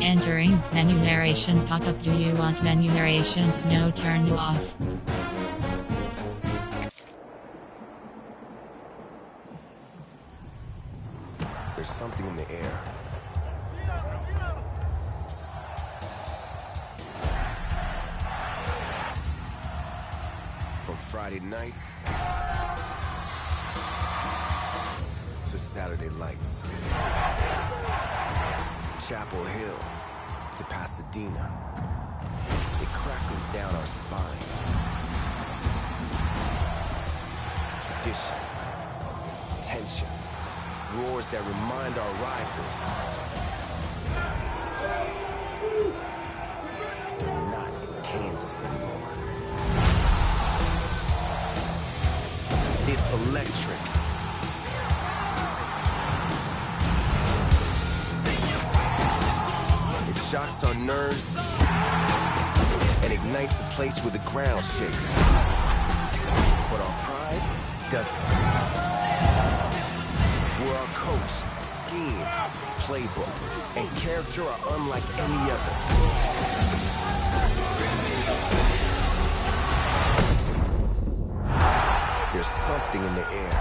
Entering menu narration pop-up. Do you want menu narration? No, turn you off. There's something in the air. From Friday nights to Saturday lights. Chapel Hill to Pasadena. It crackles down our spines. Tradition, tension, roars that remind our rivals they're not in Kansas anymore. It's electric. It shocks our nerves and ignites a place where the ground shakes. But our pride doesn't. Where our coach, scheme, playbook, and character are unlike any other. There's something in the air.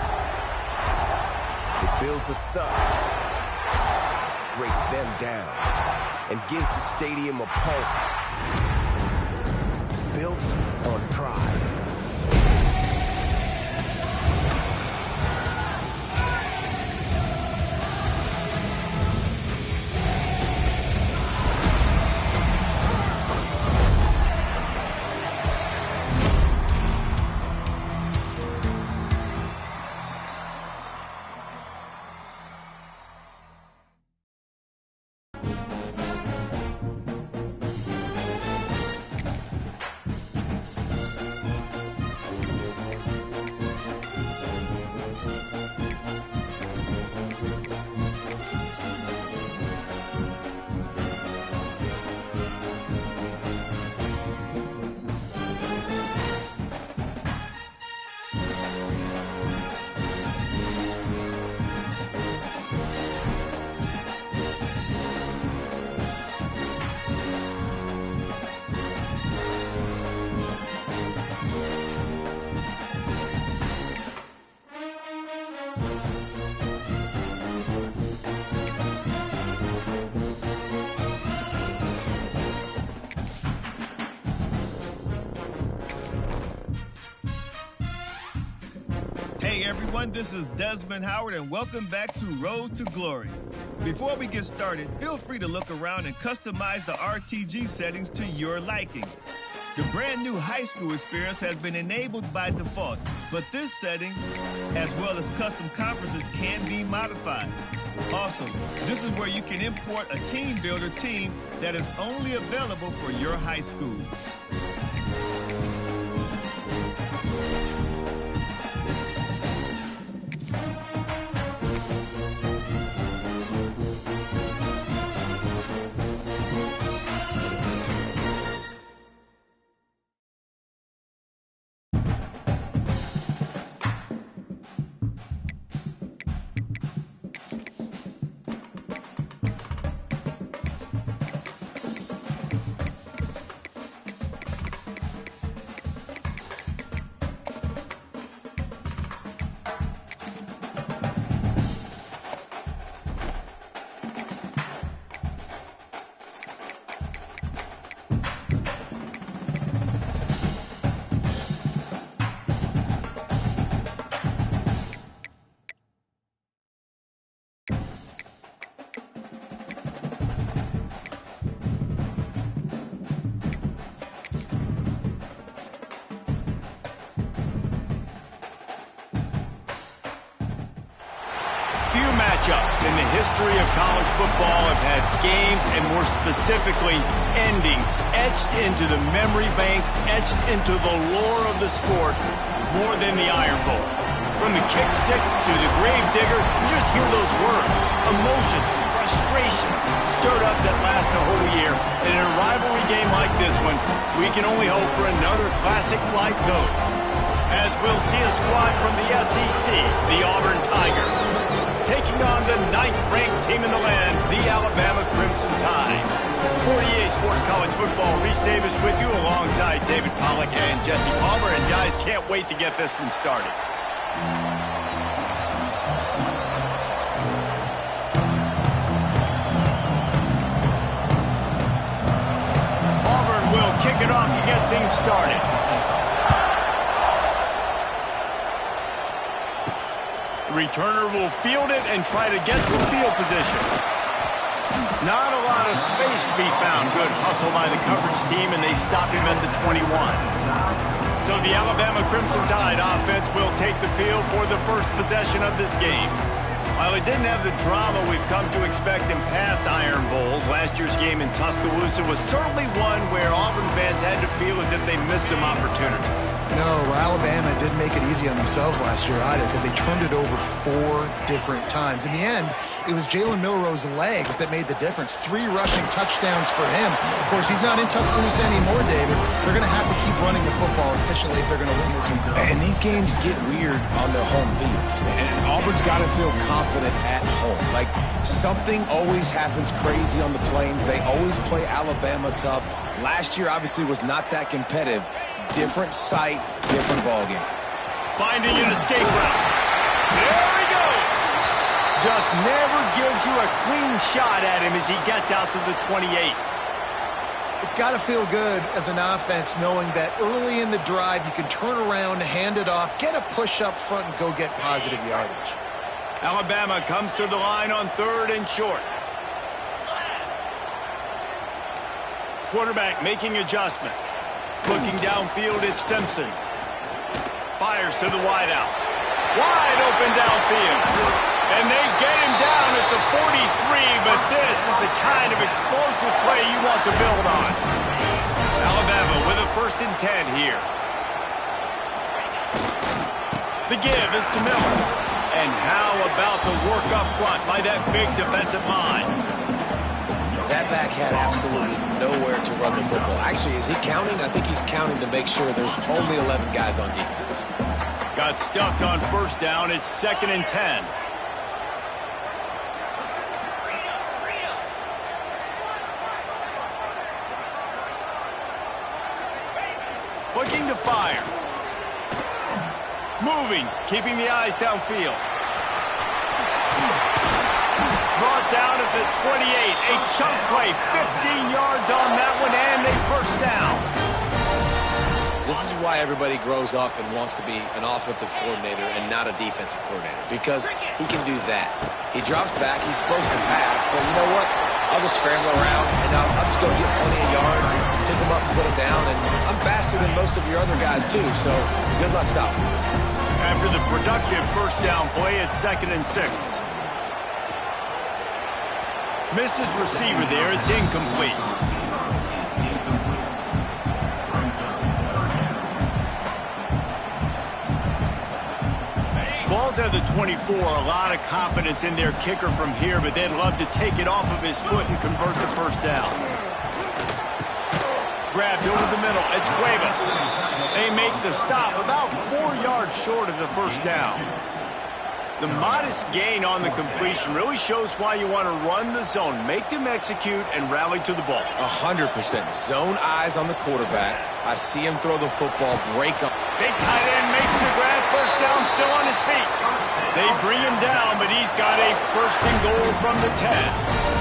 It builds us up, breaks them down, and gives the stadium a pulse built on pride. Hey everyone, this is Desmond Howard and welcome back to Road to Glory. Before we get started, feel free to look around and customize the RTG settings to your liking. The brand new high school experience has been enabled by default, but this setting, as well as custom conferences, can be modified. Also, this is where you can import a team builder team that is only available for your high school. matchups in the history of college football have had games, and more specifically, endings etched into the memory banks, etched into the lore of the sport more than the Iron Bowl. From the kick six to the grave digger, you just hear those words. Emotions, frustrations stirred up that last a whole year. And in a rivalry game like this one, we can only hope for another classic like those. As we'll see a squad from the SEC, the Auburn Tigers, taking on the 9th-ranked team in the land, the Alabama Crimson Tide. For EA Sports College Football, Reese Davis with you alongside David Pollack and Jesse Palmer. And guys, can't wait to get this one started. Auburn will kick it off to get things started. The returner will field it and try to get some field position. Not a lot of space to be found. Good hustle by the coverage team, and they stop him at the 21. So the Alabama Crimson Tide offense will take the field for the first possession of this game. While it didn't have the drama we've come to expect in past Iron Bowls, last year's game in Tuscaloosa was certainly one where Auburn fans had to feel as if they missed some opportunities. No, Alabama didn't make it easy on themselves last year either because they turned it over 4 different times. In the end, it was Jalen Milroe's legs that made the difference. 3 rushing touchdowns for him. Of course, he's not in Tuscaloosa anymore, David. They're going to have to keep running the football efficiently if they're going to win this one. And these games get weird on their home fields. And Auburn's got to feel confident at home. Like, something always happens crazy on the Plains. They always play Alabama tough. Last year, obviously, was not that competitive. Different site, different ballgame. Finding an escape route. There he goes. Just never gives you a clean shot at him as he gets out to the 28. It's got to feel good as an offense knowing that early in the drive you can turn around, hand it off, get a push up front, and go get positive yardage. Alabama comes to the line on 3rd and short. Quarterback making adjustments. Looking downfield, it's Simpson. Fires to the wideout. Wide open downfield. And they get him down at the 43, but this is the kind of explosive play you want to build on. Alabama with a 1st and 10 here. The give is to Miller. And how about the work up front by that big defensive line? That back had absolutely nowhere to run the football. Actually, is he counting? I think he's counting to make sure there's only 11 guys on defense. Got stuffed on 1st down. It's 2nd and 10. Looking to fire. Moving, keeping the eyes downfield. Brought down at the 28. A chunk play, 15 yards on that one, and a 1st down. This is why everybody grows up and wants to be an offensive coordinator and not a defensive coordinator, because he can do that. He drops back, he's supposed to pass, but you know what? I'll just scramble around, and I'll just go get plenty of yards and pick him up and put him down, and I'm faster than most of your other guys, too, so good luck stopping. After the productive 1st down play, it's 2nd and 6. Missed his receiver there. It's incomplete. Ball's at the 24. A lot of confidence in their kicker from here, but they'd love to take it off of his foot and convert the 1st down. Grabbed over the middle. It's Cuevas. They make the stop about 4 yards short of the 1st down. The modest gain on the completion really shows why you want to run the zone, make them execute, and rally to the ball. 100%. Zone eyes on the quarterback. I see him throw the football, break up. Big tight end makes the grab, 1st down, still on his feet. They bring him down, but he's got a 1st and goal from the 10.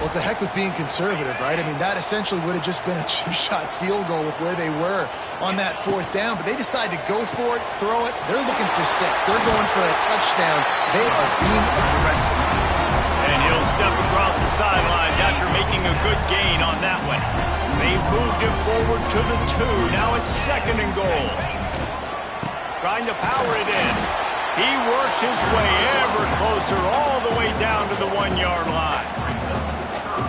Well, it's a heck of being conservative, right? I mean, that essentially would have just been a chip-shot field goal with where they were on that 4th down, but they decided to go for it, throw it. They're looking for 6. They're going for a touchdown. They are being aggressive. And he'll step across the sidelines after making a good gain on that one. They've moved him forward to the 2. Now it's 2nd and goal. Trying to power it in. He works his way ever closer all the way down to the 1-yard line.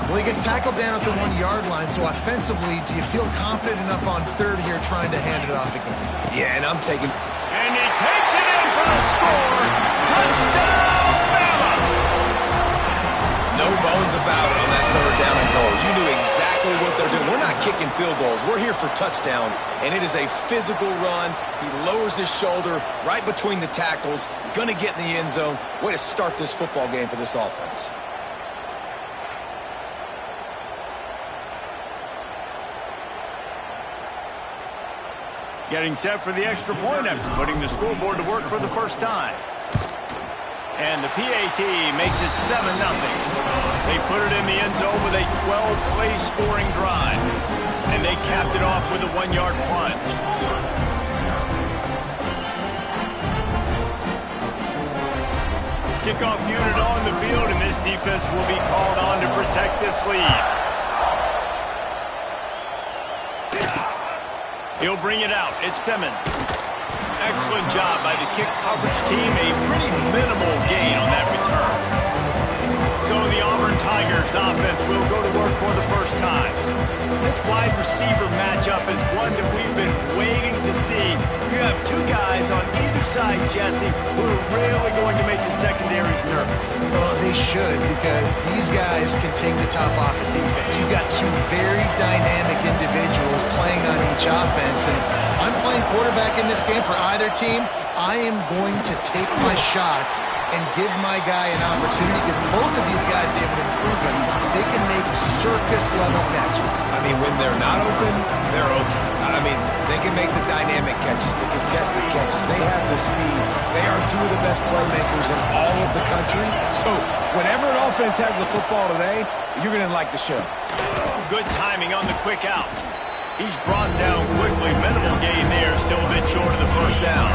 Well, he gets tackled down at the 1-yard line, so offensively, do you feel confident enough on third here trying to hand it off again? Yeah, and I'm taking... And he takes it in for the score. Touchdown, Bama! No bones about it on that third down and goal. You knew exactly what they're doing. We're not kicking field goals. We're here for touchdowns, and it is a physical run. He lowers his shoulder right between the tackles, going to get in the end zone. Way to start this football game for this offense. Getting set for the extra point after putting the scoreboard to work for the first time. And the PAT makes it 7-0. They put it in the end zone with a 12-play scoring drive. And they capped it off with a 1-yard plunge. Kickoff unit on the field, and this defense will be called on to protect this lead. He'll bring it out. It's Simmons. Excellent job by the kick coverage team. A pretty minimal gain on that return. So the Auburn Tigers offense will go to work for the first time. This wide receiver matchup is one that we've been waiting to see. You have two guys on either side, Jesse, who are really going to make the secondaries nervous. Well, they should, because these guys can take the top off the defense. You've got two very dynamic individuals playing on each offense, and if I'm playing quarterback in this game for either team, I am going to take my shots and give my guy an opportunity, because both of these guys, they have an improvement. They can make circus-level catches. I mean, when they're not open, they're open. I mean, they can make the dynamic catches, the contested catches. They have the speed. They are two of the best playmakers in all of the country. So whenever an offense has the football today, you're going to like the show. Good timing on the quick out. He's brought down quickly. Minimal gain there, still a bit short of the first down.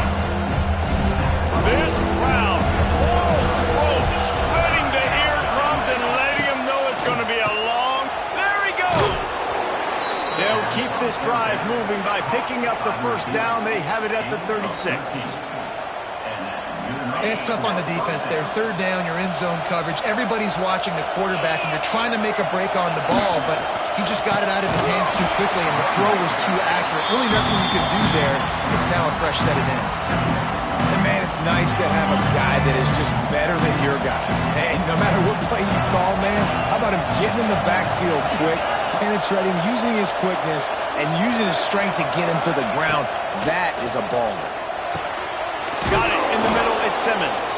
This crowd, full throat, spreading the eardrums and letting him know it's going to be a long... There he goes! They'll keep this drive moving by picking up the first down. They have it at the 36. It's tough on the defense there. Third down, you're in zone coverage. Everybody's watching the quarterback, and you're trying to make a break on the ball, but he just got it out of his hands too quickly, and the throw was too accurate. Really nothing you can do there. It's now a fresh set of downs. And, man, it's nice to have a guy that is just better than your guys. And no matter what play you call, man, how about him getting in the backfield quick, penetrating, using his quickness, and using his strength to get him to the ground? That is a baller. Got it in the middle. It's Simmons.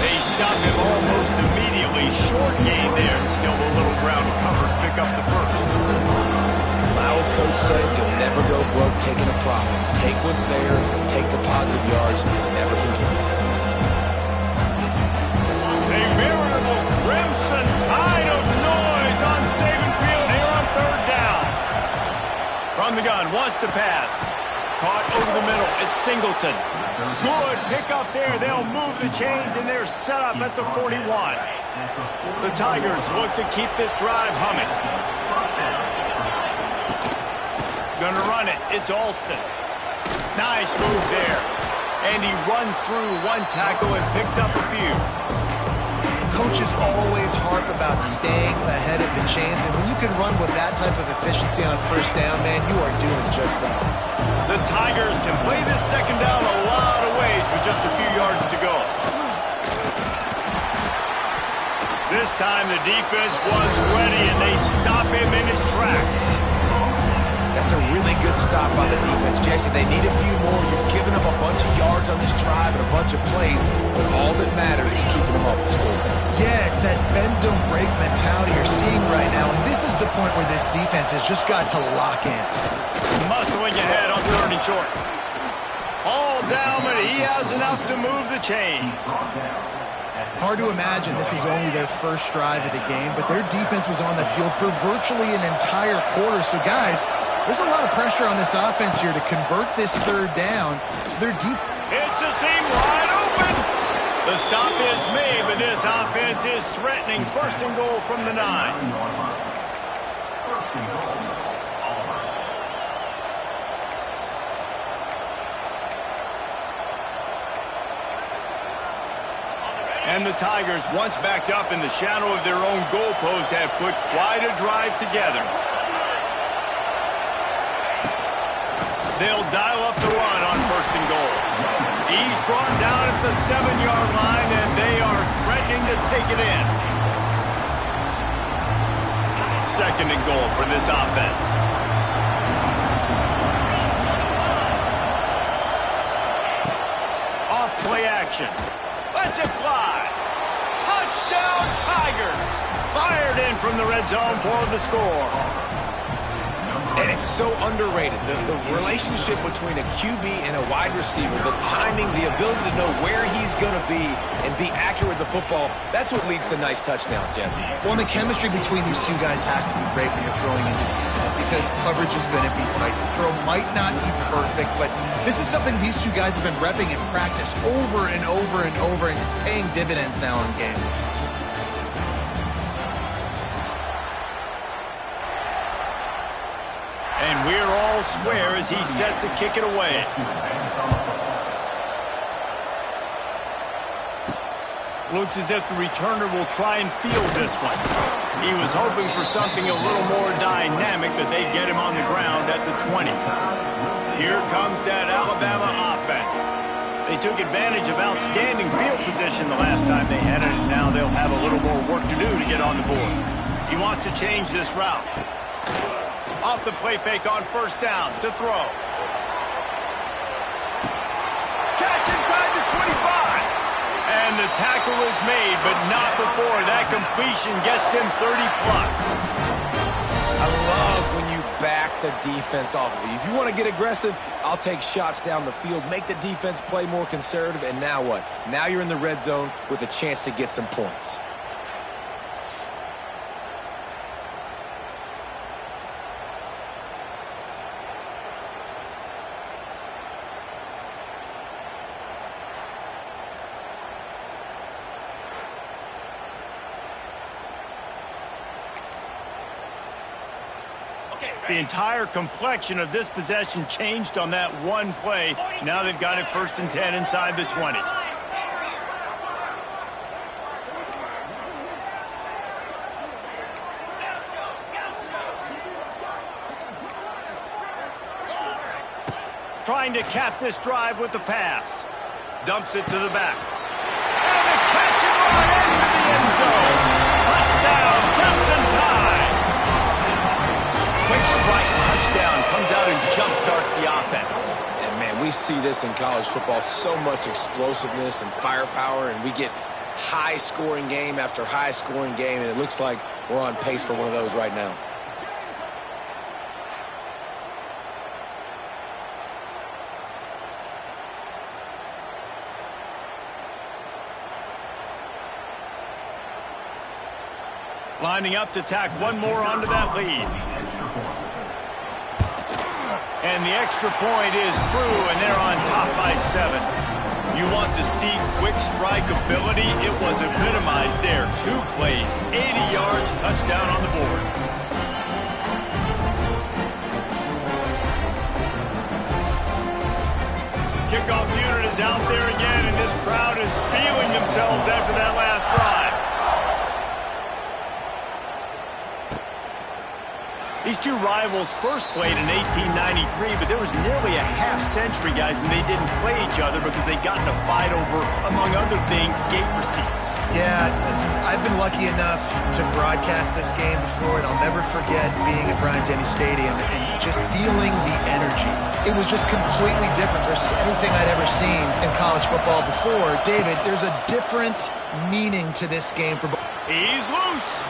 They stop him almost immediately. Short gain there. Still a little ground to cover to pick up the first. My old coach said, you'll never go broke taking a profit. Take what's there, take the positive yards, and never complain. A veritable crimson tide of noise on Saban Field here on third down. From the gun, wants to pass. Caught over the middle. It's Singleton. Good pick up there. They'll move the chains, and they're set up at the 41. The Tigers look to keep this drive humming. Gonna run it. It's Alston. Nice move there. And he runs through one tackle and picks up a few. Coaches always harp about staying ahead of the chains, and when you can run with that type of efficiency on first down, man, you are doing just that. The Tigers can play this second down a lot of ways with just a few yards to go. This time the defense was ready, and they stop him in his tracks. That's a really good stop by the defense, Jesse. They need a few more. You've given them a bunch of yards on this drive and a bunch of plays, but all that matters is keeping them off the scoreboard. Yeah, it's that bend, don't break mentality you're seeing right now, and this is the point where this defense has just got to lock in. Muscling ahead on third and short. All down, but he has enough to move the chains. Hard to imagine this is only their first drive of the game, but their defense was on the field for virtually an entire quarter. So, guys, there's a lot of pressure on this offense here to convert this third down. So they're deep. It's a seam wide open. The stop is made, but this offense is threatening. First and goal from the 9. And the Tigers, once backed up in the shadow of their own goalpost, have put quite a drive together. They'll dial up the run on 1st and goal. He's brought down at the 7-yard line, and they are threatening to take it in. 2nd and goal for this offense. Off play action. Lets it fly. Touchdown Tigers. Fired in from the red zone for the score. And it's so underrated. The relationship between a QB and a wide receiver, the timing, the ability to know where he's going to be and be accurate with the football, that's what leads to nice touchdowns, Jesse. Well, and the chemistry between these two guys has to be great when you're throwing into the field because coverage is going to be tight. The throw might not be perfect, but this is something these two guys have been repping in practice over and over and over, and it's paying dividends now in game. And we're all square as he's set to kick it away. Looks as if the returner will try and field this one. He was hoping for something a little more dynamic, but they get him on the ground at the 20. Here comes that Alabama offense. They took advantage of outstanding field position the last time they had it, and now they'll have a little more work to do to get on the board. He wants to change this route. Off the play fake on 1st down to throw. Catch inside the 25. And the tackle is made, but not before that completion gets them 30-plus. I love when you back the defense off of you. If you want to get aggressive, I'll take shots down the field, make the defense play more conservative, and now what? Now you're in the red zone with a chance to get some points. The entire complexion of this possession changed on that one play. Now they've got it 1st and 10 inside the 20. Trying to cap this drive with the pass. Dumps it to the back. And the catch and run into the end zone. Touchdown, Crimson Tide. Quick strike touchdown comes out and jumpstarts the offense. And, man, we see this in college football, so much explosiveness and firepower, and we get high-scoring game after high-scoring game, and it looks like we're on pace for one of those right now. Lining up to tack one more onto that lead. And the extra point is true, and they're on top by 7. You want to see quick strike ability? It was epitomized there. 2 plays, 80 yards, touchdown on the board. Kickoff unit is out there again, and this crowd is feeling themselves after that last drive. These two rivals first played in 1893, but there was nearly a half-century, guys, when they didn't play each other because they got in a fight over, among other things, gate receipts. Yeah, listen, I've been lucky enough to broadcast this game before, and I'll never forget being at Bryant-Denny Stadium and just feeling the energy. It was just completely different versus anything I'd ever seen in college football before. David, there's a different meaning to this game for both. He's loose.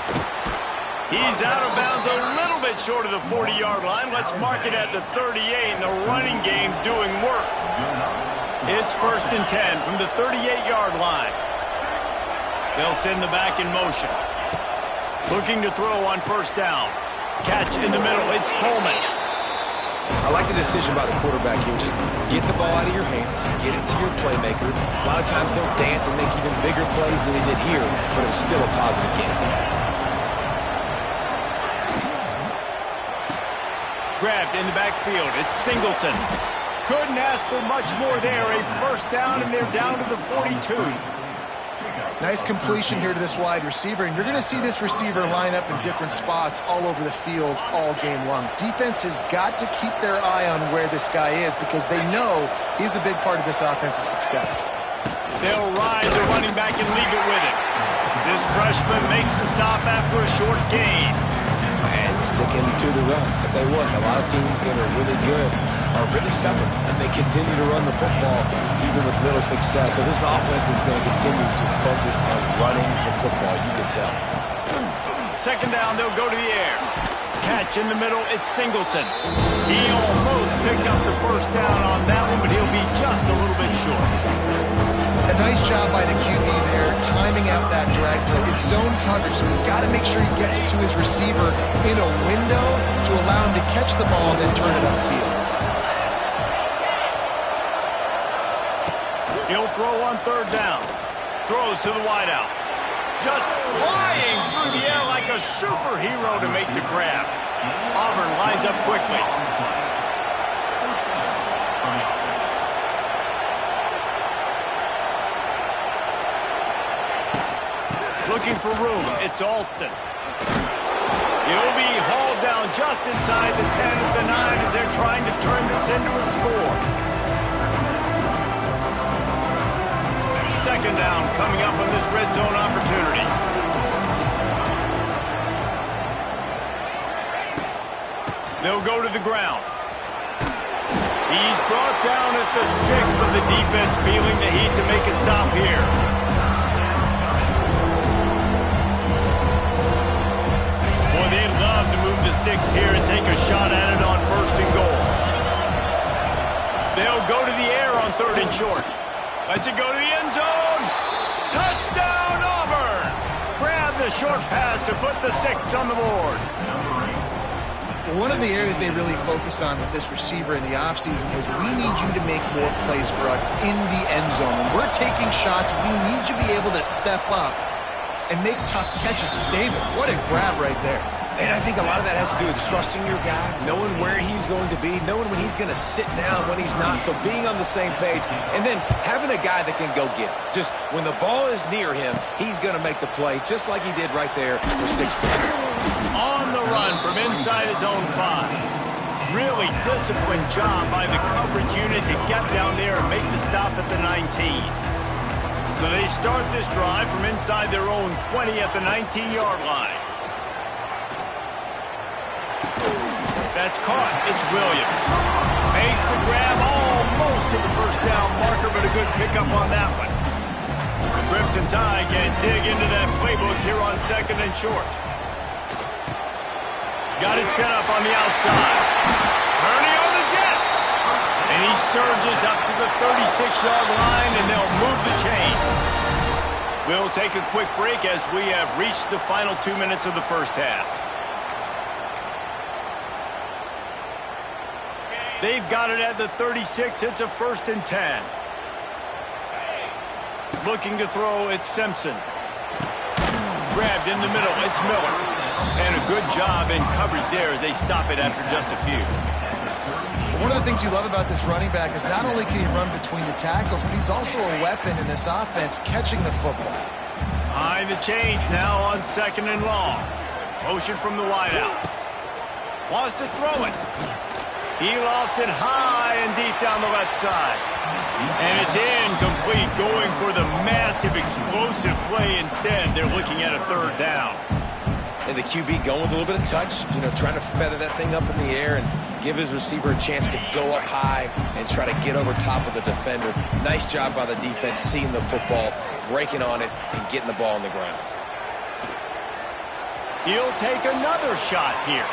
He's out of bounds a little bit short of the 40-yard line. Let's mark it at the 38, and the running game doing work. It's 1st and 10 from the 38-yard line. They'll send the back in motion. Looking to throw on 1st down. Catch in the middle. It's Coleman. I like the decision by the quarterback here. Just get the ball out of your hands, get it to your playmaker. A lot of times he'll dance and make even bigger plays than he did here, but it was still a positive game. Grabbed in the backfield. It's Singleton. Couldn't ask for much more there. A 1st down, and they're down to the 42. Nice completion here to this wide receiver, and you're going to see this receiver line up in different spots all over the field all game long. Defense has got to keep their eye on where this guy is because they know he's a big part of this offense's success. They'll ride the running back and leave it with it. This freshman makes the stop after a short gain. And sticking to the run. I'll tell you what, a lot of teams that are really good are really stubborn, and they continue to run the football even with little success. So this offense is going to continue to focus on running the football, you can tell. Second down, they'll go to the air. Catch in the middle, it's Singleton. He almost picked up the first down on that one, but he'll be just a little bit short. A nice job by the QB there, timing out that drag throw. It's zone coverage, so he's got to make sure he gets it to his receiver in a window to allow him to catch the ball and then turn it upfield. He'll throw on third down. Throws to the wideout. Just flying through the air like a superhero to make the grab. Auburn lines up quickly. Looking for room, it's Alston. He'll be hauled down just inside the 10 at the 9 as they're trying to turn this into a score. Second down coming up on this red zone opportunity. They'll go to the ground. He's brought down at the 6, but the defense feeling the heat to make a stop here. Boy, they'd love to move the sticks here and take a shot at it on first and goal. They'll go to the air on third and short. Let's it go to the end zone. Touchdown, Auburn! Grab the short pass to put the 6 on the board. One of the areas they really focused on with this receiver in the offseason was we need you to make more plays for us in the end zone. When we're taking shots, we need you to be able to step up and make tough catches. David, what a grab right there. And I think a lot of that has to do with trusting your guy, knowing where he's going to be, knowing when he's going to sit down, when he's not. So being on the same page, and then having a guy that can go get it. Just when the ball is near him, he's going to make the play, just like he did right there for 6 points. On the run from inside his own 5. Really disciplined job by the coverage unit to get down there and make the stop at the 19. So they start this drive from inside their own 20 at the 19-yard line. That's caught. It's Williams. Makes the grab almost to the first down marker, but a good pickup on that one. The Crimson Tide can dig into that playbook here on second and short. Got it set up on the outside. Hurley on the Jets. And he surges up to the 36-yard line, and they'll move the chain. We'll take a quick break as we have reached the final 2 minutes of the first half. They've got it at the 36. It's a 1st and 10. Looking to throw, it's Simpson. Grabbed in the middle, it's Miller. And a good job in coverage there as they stop it after just a few. One of the things you love about this running back is not only can he run between the tackles, but he's also a weapon in this offense catching the football. Behind the change now on second and long. Motion from the wideout. Wants to throw it. He lofts it high and deep down the left side. And it's incomplete, going for the massive explosive play instead. They're looking at a third down. And the QB going with a little bit of touch, trying to feather that thing up in the air and give his receiver a chance to go up high and try to get over top of the defender. Nice job by the defense, seeing the football, breaking on it, and getting the ball on the ground. He'll take another shot here.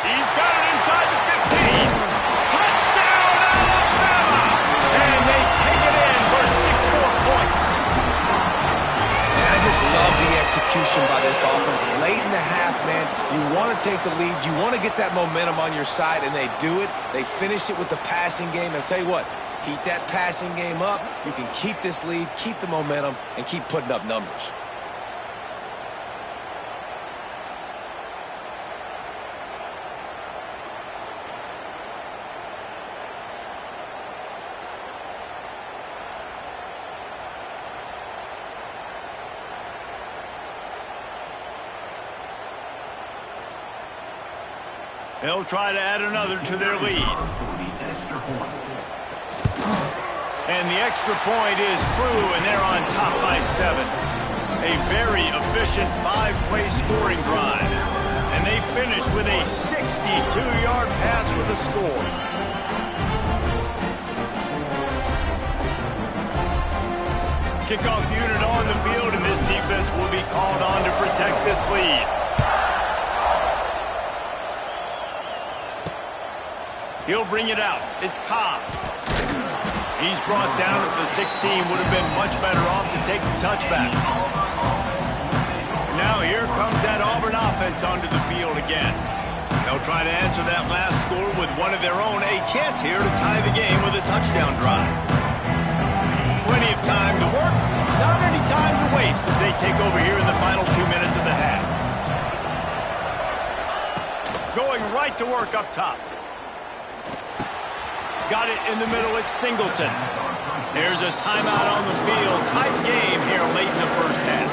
He's got it inside the 15. Touchdown, Alabama! And they take it in for 6 more points. And I just love the execution by this offense. Late in the half, man, you want to take the lead. You want to get that momentum on your side, and they do it. They finish it with the passing game. And I'll tell you what, keep that passing game up. You can keep this lead, keep the momentum, and keep putting up numbers. They'll try to add another to their lead. And the extra point is true, and they're on top by 7. A very efficient 5-play scoring drive. And they finish with a 62-yard pass for the score. Kickoff unit on the field, and this defense will be called on to protect this lead. He'll bring it out. It's Cobb. He's brought down at the 16. Would have been much better off to take the touchback. Now here comes that Auburn offense onto the field again. They'll try to answer that last score with one of their own. A chance here to tie the game with a touchdown drive. Plenty of time to work. Not any time to waste as they take over here in the final 2 minutes of the half. Going right to work up top. Got it in the middle. It's Singleton. There's a timeout on the field. Tight game here late in the first half.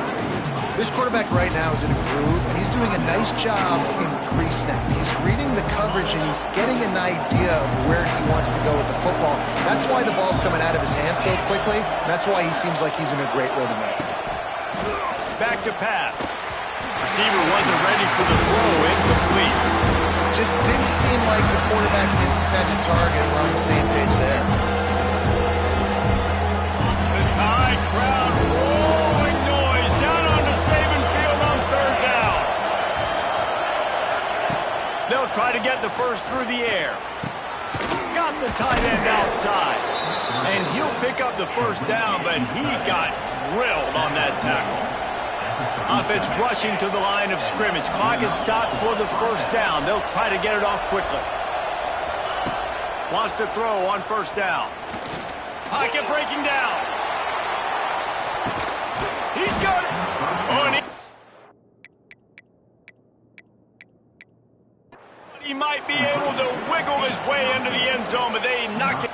This quarterback right now is in a groove, and he's doing a nice job in pre-snap. He's reading the coverage, and he's getting an idea of where he wants to go with the football. That's why the ball's coming out of his hands so quickly. That's why he seems like he's in a great rhythm right now. Back to pass. Receiver wasn't ready for the throw. Incomplete. Just didn't seem like the quarterback and his intended target were on the same page there. The Tide crowd rolling noise down onto Saban Field on 3rd down. They'll try to get the first through the air. Got the tight end outside. And he'll pick up the first down, but he got drilled on that tackle. Offense rushing to the line of scrimmage. Clock is stopped for the first down. They'll try to get it off quickly. Wants to throw on 1st down. Pocket breaking down. He's got it. Oh, and he might be able to wiggle his way into the end zone, but they knock it.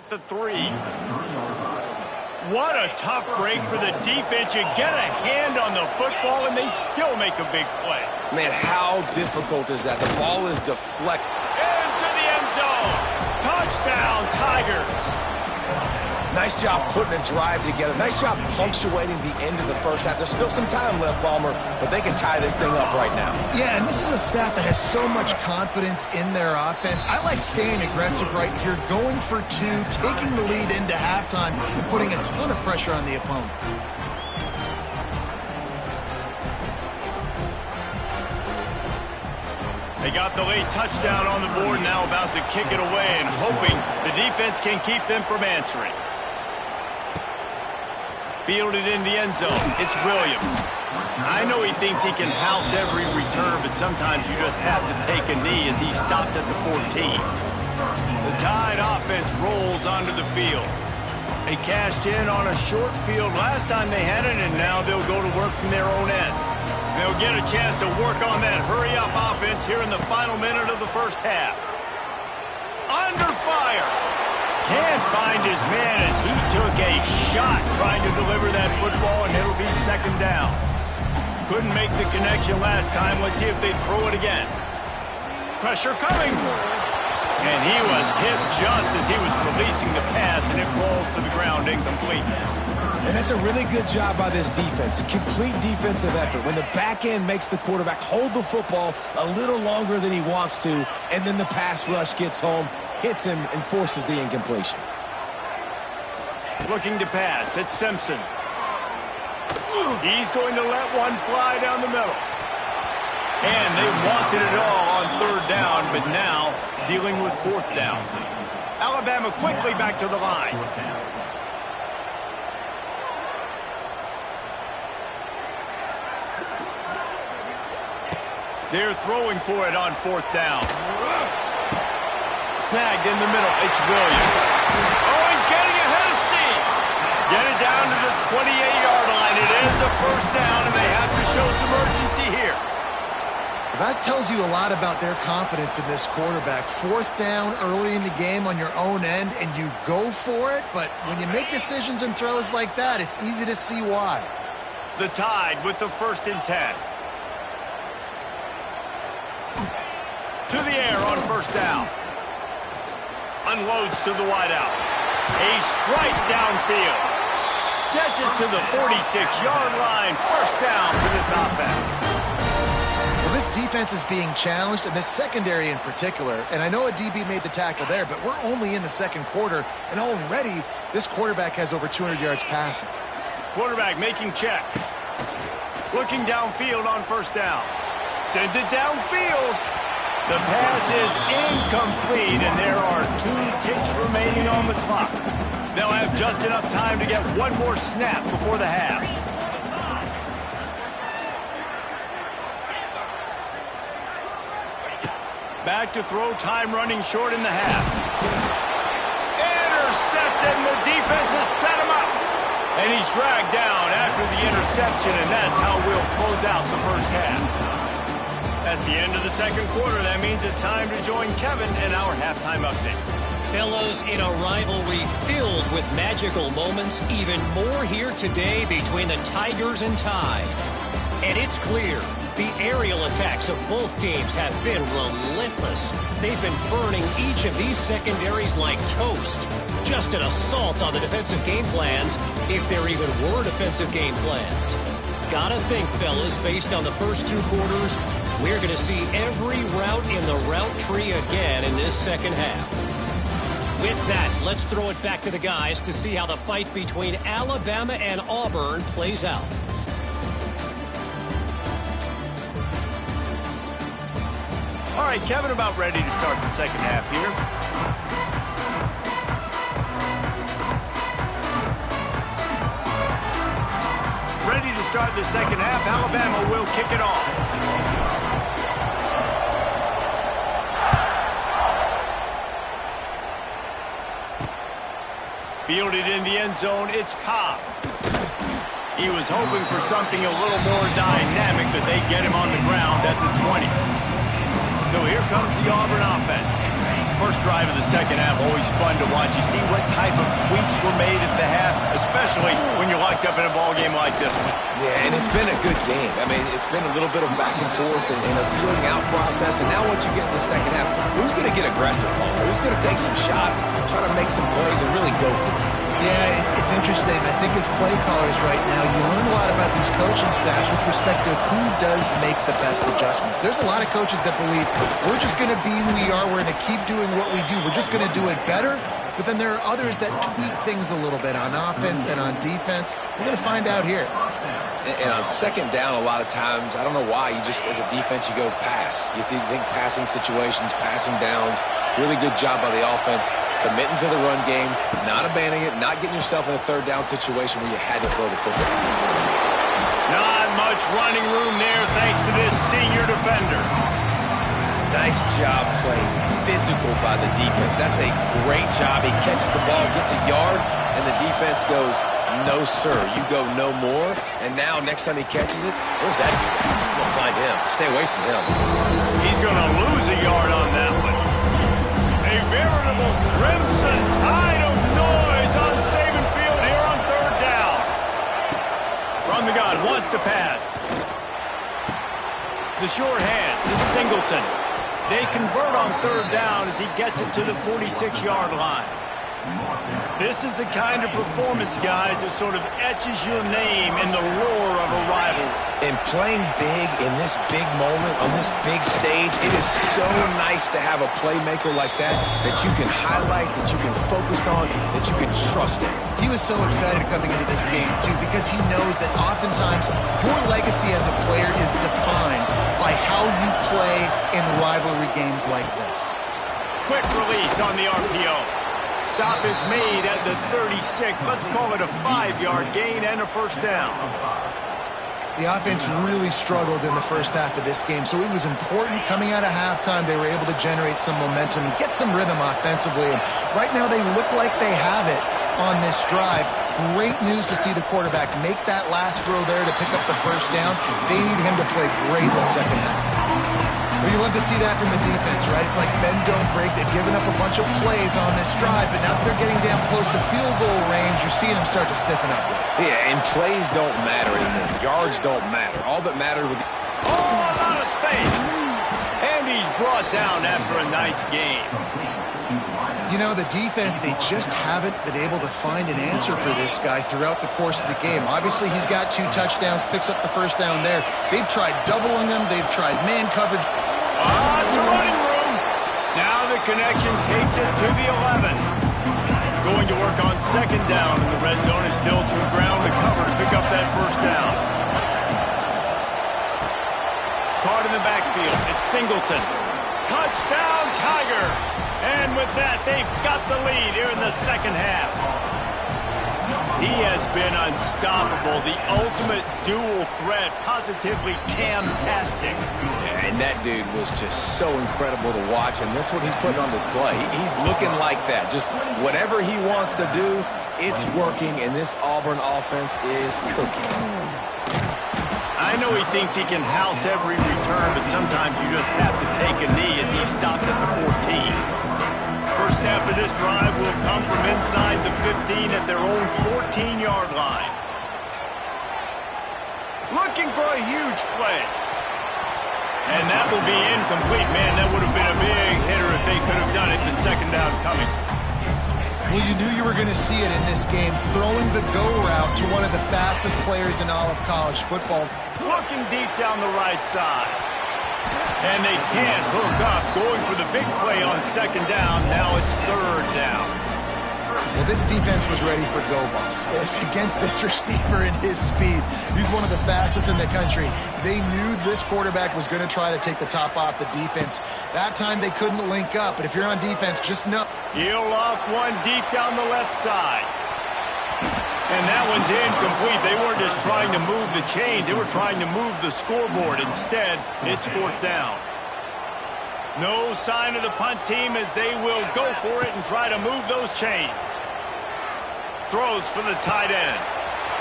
The 3. What a tough break for the defense. You get a hand on the football, and they still make a big play. Man, how difficult is that? The ball is deflected. Into the end zone. Touchdown, Tigers. Nice job putting a drive together. Nice job punctuating the end of the first half. There's still some time left, Palmer, but they can tie this thing up right now. Yeah, and this is a staff that has so much confidence in their offense. I like staying aggressive right here, going for 2, taking the lead into halftime, and putting a ton of pressure on the opponent. They got the late touchdown on the board, now about to kick it away and hoping the defense can keep them from answering. Fielded in the end zone. It's Williams. I know he thinks he can house every return, but sometimes you just have to take a knee as he stopped at the 14. The Tide offense rolls onto the field. They cashed in on a short field last time they had it, and now they'll go to work from their own end. They'll get a chance to work on that hurry-up offense here in the final minute of the first half. Under fire. Can't find his man as he took a shot trying to deliver that football, and it'll be 2nd down. Couldn't make the connection last time. Let's see if they throw it again. Pressure coming. And he was hit just as he was releasing the pass, and it rolls to the ground incomplete. And that's a really good job by this defense, a complete defensive effort. When the back end makes the quarterback hold the football a little longer than he wants to, and then the pass rush gets home, hits him, and forces the incompletion. Looking to pass. It's Simpson. He's going to let one fly down the middle. And they wanted it all on 3rd down, but now dealing with 4th down. Alabama quickly back to the line. They're throwing for it on 4th down. Snagged in the middle. It's Williams. Oh, he's getting ahead of steam. Get it down to the 28-yard line. It is a 1st down, and they have to show some urgency here. That tells you a lot about their confidence in this quarterback. 4th down early in the game on your own end, and you go for it. But when you make decisions and throws like that, it's easy to see why. The Tide with the 1st and 10. To the air on 1st down. Unloads to the wideout. A strike downfield. Gets it to the 46-yard line. 1st down for this offense. Well, this defense is being challenged, and this secondary in particular. And I know a DB made the tackle there, but we're only in the 2nd quarter, and already this quarterback has over 200 yards passing. Quarterback making checks. Looking downfield on 1st down. Sends it downfield. The pass is incomplete, and there are 2 ticks remaining on the clock. They'll have just enough time to get one more snap before the half. Back to throw, time running short in the half. Intercepted, and the defense has set him up. And he's dragged down after the interception, and that's how we'll close out the 1st half. That's the end of the 2nd quarter. That means it's time to join Kevin in our halftime update. Fellows, in a rivalry filled with magical moments, even more here today between the Tigers and Tide. And it's clear, the aerial attacks of both teams have been relentless. They've been burning each of these secondaries like toast. Just an assault on the defensive game plans, if there even were defensive game plans. Gotta think, fellas, based on the first 2 quarters, we're going to see every route in the route tree again in this 2nd half. With that, let's throw it back to the guys to see how the fight between Alabama and Auburn plays out. All right, Kevin, about ready to start the 2nd half here. Ready to start the 2nd half. Alabama will kick it off. Fielded in the end zone, it's Cobb. He was hoping for something a little more dynamic, but they get him on the ground at the 20. So here comes the Auburn offense. First drive of the 2nd half, always fun to watch. You see what type of tweaks were made at the half, especially when you're locked up in a ball game like this one. Yeah, and it's been a good game. I mean, it's been a little bit of back and forth and a feeling out process. And now once you get in the 2nd half, who's going to get aggressive, Paul? Who's going to take some shots, try to make some plays, and really go for it? Yeah, it's interesting. I think as play callers right now, you learn a lot about these coaching staffs with respect to who does make the best adjustments. There's a lot of coaches that believe we're just going to be who we are. We're going to keep doing what we do. We're just going to do it better. But then there are others that tweak things a little bit on offense and on defense. We're going to find out here. And on 2nd down, a lot of times, I don't know why, you just, as a defense, you go pass. You think passing situations, passing downs. Really good job by the offense, committing to the run game, not abandoning it, not getting yourself in a 3rd down situation where you had to throw the football. Not much running room there thanks to this senior defender. Nice job playing physical by the defense. That's a great job. He catches the ball, gets a yard, and the defense goes, no, sir, you go no more. And now, next time he catches it, where's that dude? We'll find him. Stay away from him. He's going to lose a yard on that one. A veritable crimson tide of noise on Saban Field here on 3rd down. From the gun, wants to pass. The short hands is Singleton. They convert on 3rd down as he gets it to the 46-yard line. This is the kind of performance, guys, that sort of etches your name in the roar of a rivalry. And playing big in this big moment, on this big stage, it is so nice to have a playmaker like that you can highlight, that you can focus on, that you can trust in. He was so excited coming into this game, too, because he knows that oftentimes your legacy as a player is defined by how you play in rivalry games like this. Quick release on the RPO. Stop is made at the 36. Let's call it a 5-yard gain and a first down. The offense really struggled in the first half of this game, so it was important coming out of halftime they were able to generate some momentum and get some rhythm offensively. And right now they look like they have it on this drive. Great news to see the quarterback make that last throw there to pick up the first down. They need him to play great in the second half. Well, you love to see that from the defense, right? It's like bend, don't break. They've given up a bunch of plays on this drive, but now that they're getting down close to field goal range, you're seeing them start to stiffen up. Yeah, and plays don't matter anymore. Yards don't matter. All that matters with Oh, a lot of space. And he's brought down after a nice game. You know, the defense, they just haven't been able to find an answer for this guy throughout the course of the game. Obviously, he's got 2 touchdowns, picks up the first down there. They've tried doubling him. They've tried man coverage. To running room. Now the connection takes it to the 11. Going to work on second down in the red zone. Is still some ground to cover to pick up that first down. Caught in the backfield. It's Singleton. Touchdown, Tigers! And with that, they've got the lead here in the second half. He has been unstoppable. The ultimate dual threat. Positively Cam-tastic. And that dude was just so incredible to watch, and that's what he's putting on display. He's looking like that. Just whatever he wants to do, it's working, and this Auburn offense is cooking. I know he thinks he can house every return, but sometimes you just have to take a knee as he stopped at the 14. First snap of this drive will come from inside the 15 at their own 14-yard line. Looking for a huge play. And that will be incomplete. Man, that would have been a big hitter if they could have done it, but second down coming. Well, you knew you were going to see it in this game, throwing the go route to one of the fastest players in all of college football. Looking deep down the right side. And they can't hook up. Going for the big play on second down. Now it's third down. Well, this defense was ready for go balls. Against this receiver and his speed. He's one of the fastest in the country. They knew this quarterback was going to try to take the top off the defense. That time they couldn't link up, but if you're on defense, just know. Heel off one deep down the left side. And that one's incomplete. They weren't just trying to move the chains. They were trying to move the scoreboard. Instead, it's fourth down. No sign of the punt team as they will go for it and try to move those chains. Throws for the tight end.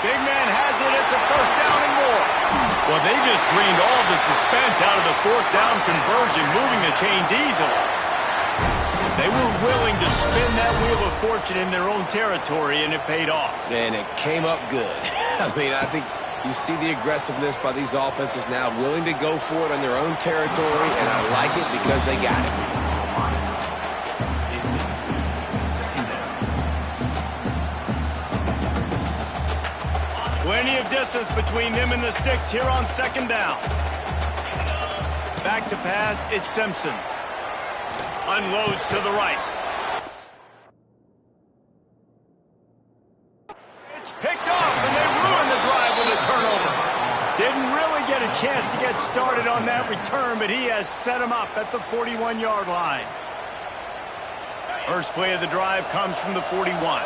Big man has it. It's a first down and more. Well, they just drained all the suspense out of the fourth down conversion, moving the chains easily. They were willing to spin that wheel of fortune in their own territory, and it paid off. And it came up good. I mean, I think you see the aggressiveness by these offenses now, willing to go for it on their own territory, and I like it because they got it. Plenty of distance between them and the sticks here on second down. Back to pass, it's Simpson. Unloads to the right. It's picked off, and they ruin the drive with a turnover. Didn't really get a chance to get started on that return, but he has set him up at the 41-yard line. First play of the drive comes from the 41.